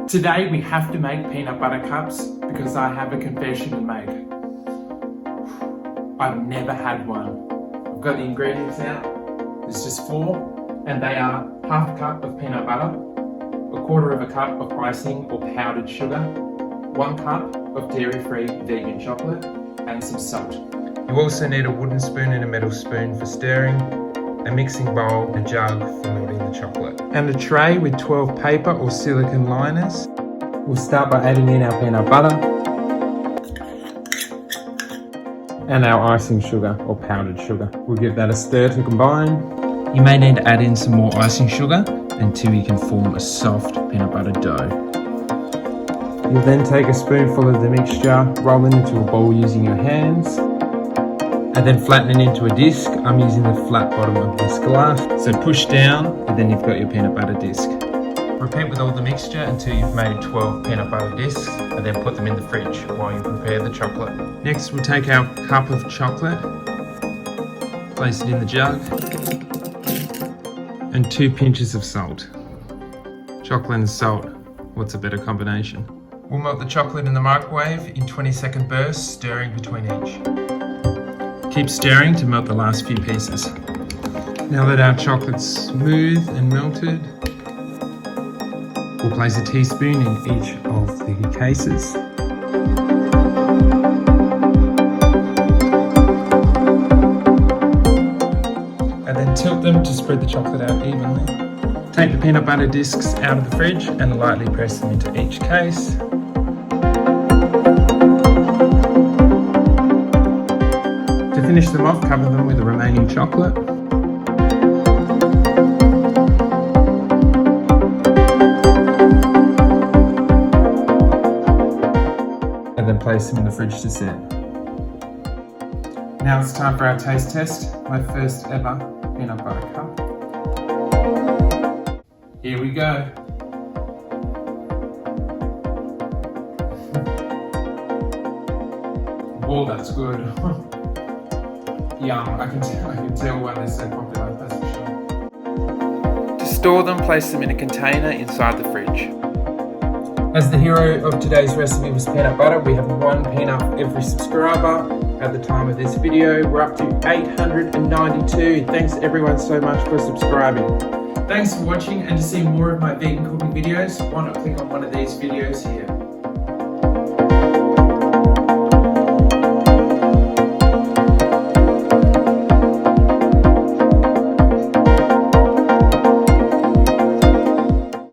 Today we have to make peanut butter cups because I have a confession to make. I've never had one. I've got the ingredients out. There's just 4, and they are half a cup of peanut butter, a quarter of a cup of icing or powdered sugar, 1 cup of dairy-free vegan chocolate, and some salt. You also need a wooden spoon and a metal spoon for stirring, a mixing bowl, a jug for melting the chocolate, and a tray with 12 paper or silicone liners. We'll start by adding in our peanut butter and our icing sugar or powdered sugar. We'll give that a stir to combine. You may need to add in some more icing sugar until you can form a soft peanut butter dough. You'll then take a spoonful of the mixture, roll it into a ball using your hands, and then flatten it into a disc. I'm using the flat bottom of this glass. So push down, and then you've got your peanut butter disc. Repeat with all the mixture until you've made 12 peanut butter discs, and then put them in the fridge while you prepare the chocolate. Next, we'll take our cup of chocolate, place it in the jug, and 2 pinches of salt. Chocolate and salt, what's a better combination? We'll melt the chocolate in the microwave in 20-second bursts, stirring between each. Keep stirring to melt the last few pieces. Now that our chocolate's smooth and melted, we'll place a teaspoon in each of the cases. And then tilt them to spread the chocolate out evenly. Take the peanut butter discs out of the fridge and lightly press them into each case. To finish them off, cover them with the remaining chocolate. And then place them in the fridge to set. Now it's time for our taste test. My first ever peanut butter cup. Here we go. Oh, that's good. Yum, I can tell why they're so popular, that's for sure. To store them, place them in a container inside the fridge. As the hero of today's recipe was peanut butter, we have 1 peanut for every subscriber. At the time of this video, we're up to 892. Thanks everyone so much for subscribing. Thanks for watching, and to see more of my vegan cooking videos, why not click on one of these videos here.